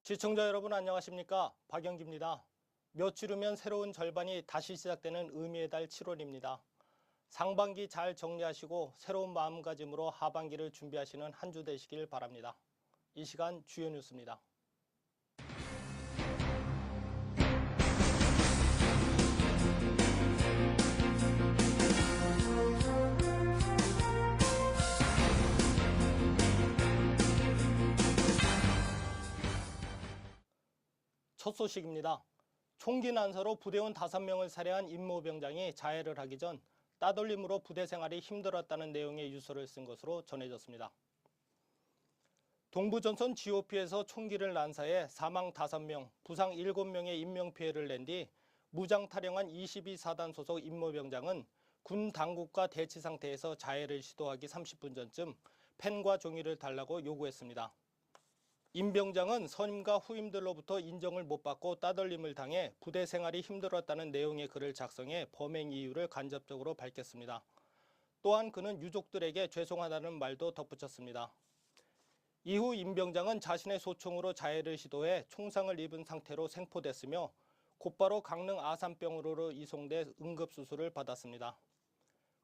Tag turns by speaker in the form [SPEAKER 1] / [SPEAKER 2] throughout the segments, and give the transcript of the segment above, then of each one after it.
[SPEAKER 1] 시청자 여러분 안녕하십니까? 박영기입니다. 며칠 후면 새로운 절반이 다시 시작되는 의미의 달 7월입니다. 상반기 잘 정리하시고 새로운 마음가짐으로 하반기를 준비하시는 한 주 되시길 바랍니다. 이 시간 주요 뉴스입니다. 첫 소식입니다. 총기 난사로 부대원 5명을 살해한 임모병장이 자해를 하기 전 따돌림으로 부대 생활이 힘들었다는 내용의 유서를 쓴 것으로 전해졌습니다. 동부전선 GOP에서 총기를 난사해 사망 5명, 부상 7명의 인명피해를 낸 뒤 무장 탈영한 22사단 소속 임모병장은 군 당국과 대치 상태에서 자해를 시도하기 30분 전쯤 펜과 종이를 달라고 요구했습니다. 임 병장은 선임과 후임들로부터 인정을 못 받고 따돌림을 당해 부대 생활이 힘들었다는 내용의 글을 작성해 범행 이유를 간접적으로 밝혔습니다. 또한 그는 유족들에게 죄송하다는 말도 덧붙였습니다. 이후 임 병장은 자신의 소총으로 자해를 시도해 총상을 입은 상태로 생포됐으며 곧바로 강릉 아산병원으로 이송돼 응급수술을 받았습니다.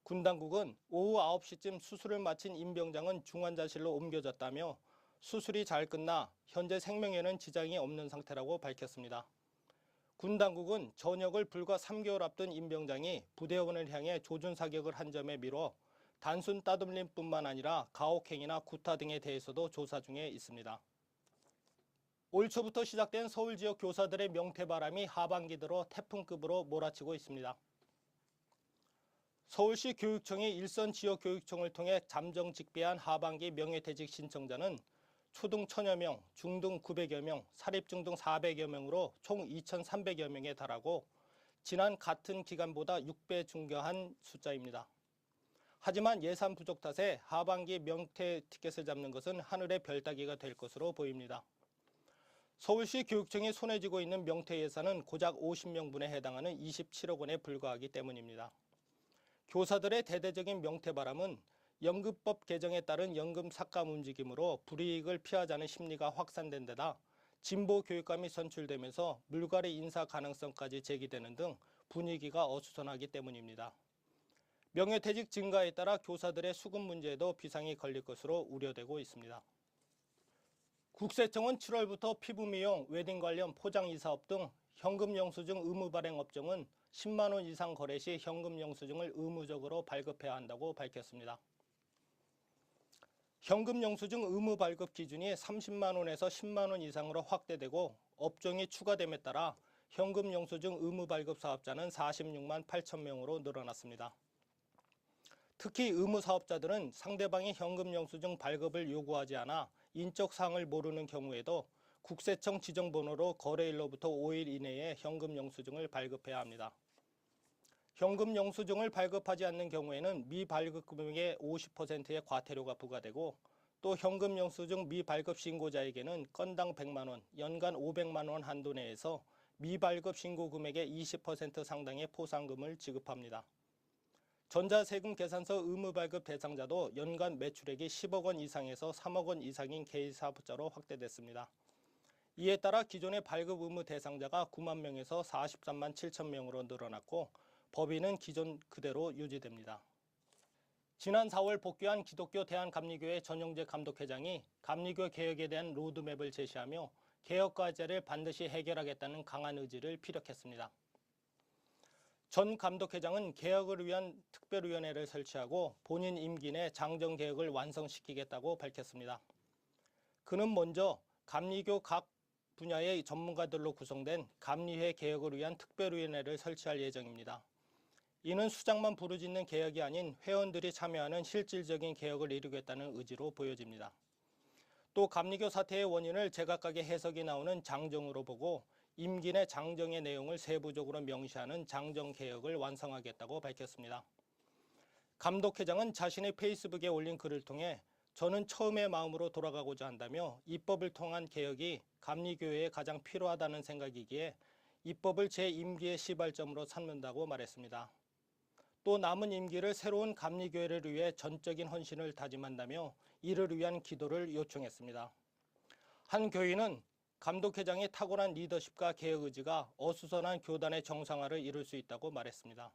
[SPEAKER 1] 군 당국은 오후 9시쯤 수술을 마친 임 병장은 중환자실로 옮겨졌다며 수술이 잘 끝나 현재 생명에는 지장이 없는 상태라고 밝혔습니다. 군 당국은 전역을 불과 3개월 앞둔 임 병장이 부대원을 향해 조준 사격을 한 점에 미뤄 단순 따돌림뿐만 아니라 가혹행위나 구타 등에 대해서도 조사 중에 있습니다. 올 초부터 시작된 서울 지역 교사들의 명퇴바람이 하반기 들어 태풍급으로 몰아치고 있습니다. 서울시 교육청이 일선 지역교육청을 통해 잠정 직배한 하반기 명예퇴직 신청자는 초등 1000여 명, 중등 900여 명, 사립중등 400여 명으로 총 2300여 명에 달하고 지난 같은 기간보다 6배 증가한 숫자입니다. 하지만 예산 부족 탓에 하반기 명퇴 티켓을 잡는 것은 하늘의 별 따기가 될 것으로 보입니다. 서울시 교육청이 손에 쥐고 있는 명퇴 예산은 고작 50명분에 해당하는 27억 원에 불과하기 때문입니다. 교사들의 대대적인 명퇴 바람은 연금법 개정에 따른 연금 삭감 움직임으로 불이익을 피하자는 심리가 확산된 데다 진보 교육감이 선출되면서 물갈이 인사 가능성까지 제기되는 등 분위기가 어수선하기 때문입니다. 명예퇴직 증가에 따라 교사들의 수급 문제에도 비상이 걸릴 것으로 우려되고 있습니다. 국세청은 7월부터 피부 미용, 웨딩 관련 포장이 사업 등 현금 영수증 의무 발행 업종은 10만 원 이상 거래 시 현금 영수증을 의무적으로 발급해야 한다고 밝혔습니다. 현금 영수증 의무 발급 기준이 30만 원에서 10만 원 이상으로 확대되고 업종이 추가됨에 따라 현금 영수증 의무 발급 사업자는 46만 8천 명으로 늘어났습니다. 특히 의무 사업자들은 상대방이 현금 영수증 발급을 요구하지 않아 인적 사항을 모르는 경우에도 국세청 지정번호로 거래일로부터 5일 이내에 현금 영수증을 발급해야 합니다. 현금 영수증을 발급하지 않는 경우에는 미발급 금액의 50%의 과태료가 부과되고 또 현금 영수증 미발급 신고자에게는 건당 100만 원, 연간 500만 원 한도 내에서 미발급 신고 금액의 20% 상당의 포상금을 지급합니다. 전자세금 계산서 의무 발급 대상자도 연간 매출액이 10억 원 이상에서 3억 원 이상인 개인사업자로 확대됐습니다. 이에 따라 기존의 발급 의무 대상자가 9만 명에서 43만 7천 명으로 늘어났고 법인은 기존 그대로 유지됩니다. 지난 4월 복귀한 기독교 대한감리교회 전영재 감독회장이 감리교 개혁에 대한 로드맵을 제시하며 개혁 과제를 반드시 해결하겠다는 강한 의지를 피력했습니다. 전 감독회장은 개혁을 위한 특별위원회를 설치하고 본인 임기 내 장정 개혁을 완성시키겠다고 밝혔습니다. 그는 먼저 감리교 각 분야의 전문가들로 구성된 감리회 개혁을 위한 특별위원회를 설치할 예정입니다. 이는 수장만 부르짖는 개혁이 아닌 회원들이 참여하는 실질적인 개혁을 이루겠다는 의지로 보여집니다. 또 감리교 사태의 원인을 제각각의 해석이 나오는 장정으로 보고 임기 내 장정의 내용을 세부적으로 명시하는 장정개혁을 완성하겠다고 밝혔습니다. 감독회장은 자신의 페이스북에 올린 글을 통해 저는 처음의 마음으로 돌아가고자 한다며 입법을 통한 개혁이 감리교회에 가장 필요하다는 생각이기에 입법을 제 임기의 시발점으로 삼는다고 말했습니다. 또 남은 임기를 새로운 감리교회를 위해 전적인 헌신을 다짐한다며 이를 위한 기도를 요청했습니다. 한 교인은 감독회장이 탁월한 리더십과 개혁 의지가 어수선한 교단의 정상화를 이룰 수 있다고 말했습니다.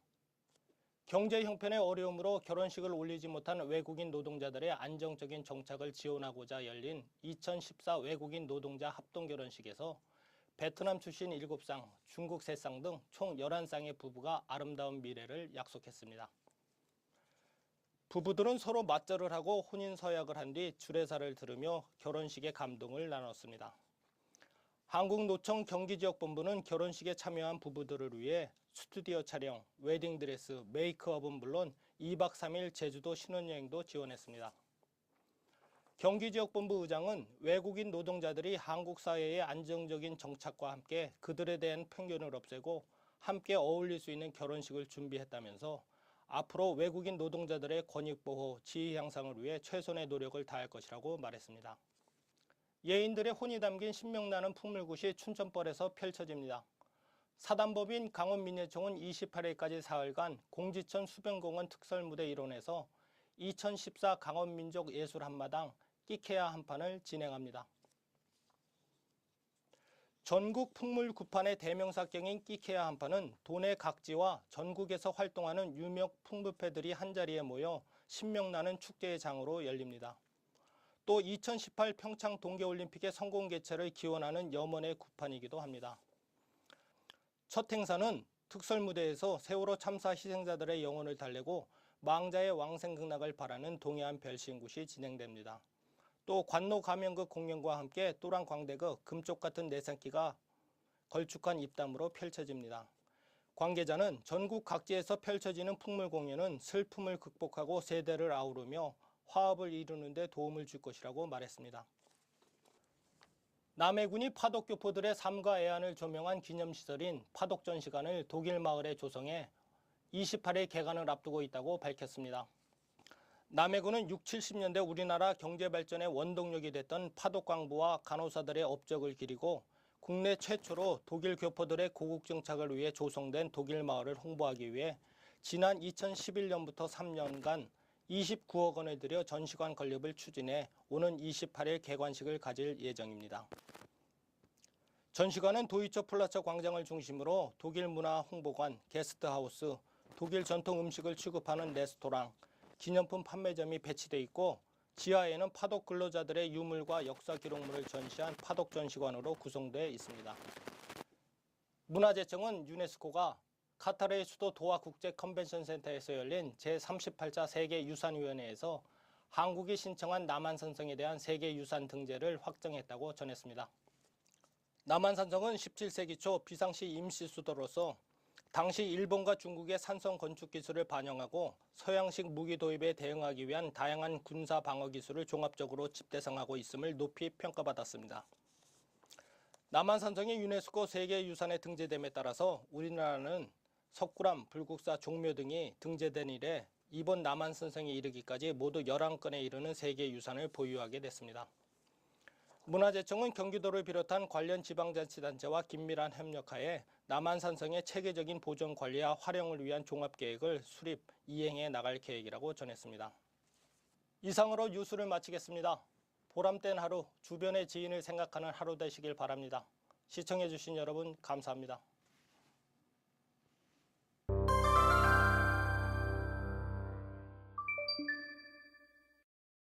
[SPEAKER 1] 경제 형편의 어려움으로 결혼식을 올리지 못한 외국인 노동자들의 안정적인 정착을 지원하고자 열린 2014 외국인 노동자 합동결혼식에서 베트남 출신 7쌍, 중국 3쌍 등 총 11쌍의 부부가 아름다운 미래를 약속했습니다. 부부들은 서로 맞절을 하고 혼인 서약을 한 뒤 주례사를 들으며 결혼식의 감동을 나눴습니다. 한국노총 경기지역본부는 결혼식에 참여한 부부들을 위해 스튜디오 촬영, 웨딩드레스, 메이크업은 물론 2박 3일 제주도 신혼여행도 지원했습니다. 경기지역본부 의장은 외국인 노동자들이 한국 사회의 안정적인 정착과 함께 그들에 대한 편견을 없애고 함께 어울릴 수 있는 결혼식을 준비했다면서 앞으로 외국인 노동자들의 권익보호, 지위 향상을 위해 최선의 노력을 다할 것이라고 말했습니다. 예인들의 혼이 담긴 신명나는 풍물굿이 춘천벌에서 펼쳐집니다. 사단법인 강원민예총은 28일까지 사흘간 공지천 수변공원 특설무대 일원에서 2014 강원민족예술 한마당 끼케야 한판을 진행합니다. 전국 풍물 구판의 대명사경인 끼케야 한판은 도내 각지와 전국에서 활동하는 유명 풍물패들이 한자리에 모여 신명나는 축제의 장으로 열립니다. 또 2018 평창 동계올림픽의 성공 개최를 기원하는 염원의 구판이기도 합니다. 첫 행사는 특설무대에서 세월호 참사 희생자들의 영혼을 달래고 망자의 왕생극락을 바라는 동해안 별신굿이 진행됩니다. 또 관노 가면극 공연과 함께 또랑 광대극, 금쪽 같은 내산기가 걸쭉한 입담으로 펼쳐집니다. 관계자는 전국 각지에서 펼쳐지는 풍물 공연은 슬픔을 극복하고 세대를 아우르며 화합을 이루는 데 도움을 줄 것이라고 말했습니다. 남해군이 파독교포들의 삶과 애환을 조명한 기념시설인 파독전시관을 독일 마을에 조성해 28일 개관을 앞두고 있다고 밝혔습니다. 남해군은 60, 70년대 우리나라 경제발전의 원동력이 됐던 파독광부와 간호사들의 업적을 기리고 국내 최초로 독일 교포들의 고국 정착을 위해 조성된 독일 마을을 홍보하기 위해 지난 2011년부터 3년간 29억 원을 들여 전시관 건립을 추진해 오는 28일 개관식을 가질 예정입니다. 전시관은 도이처 플라처 광장을 중심으로 독일 문화 홍보관, 게스트하우스, 독일 전통 음식을 취급하는 레스토랑, 기념품 판매점이 배치돼 있고 지하에는 파독 근로자들의 유물과 역사 기록물을 전시한 파독 전시관으로 구성되어 있습니다. 문화재청은 유네스코가 카타르의 수도 도하 국제 컨벤션 센터에서 열린 제38차 세계유산위원회에서 한국이 신청한 남한산성에 대한 세계유산 등재를 확정했다고 전했습니다. 남한산성은 17세기 초 비상시 임시수도로서 당시 일본과 중국의 산성 건축 기술을 반영하고 서양식 무기 도입에 대응하기 위한 다양한 군사 방어 기술을 종합적으로 집대성하고 있음을 높이 평가받았습니다. 남한산성이 유네스코 세계유산에 등재됨에 따라서 우리나라는 석굴암, 불국사, 종묘 등이 등재된 이래 이번 남한산성에 이르기까지 모두 11건에 이르는 세계유산을 보유하게 됐습니다. 문화재청은 경기도를 비롯한 관련 지방자치단체와 긴밀한 협력하에 남한산성의 체계적인 보존 관리와 활용을 위한 종합계획을 수립, 이행해 나갈 계획이라고 전했습니다. 이상으로 뉴스를 마치겠습니다. 보람된 하루, 주변의 지인을 생각하는 하루 되시길 바랍니다. 시청해주신 여러분 감사합니다.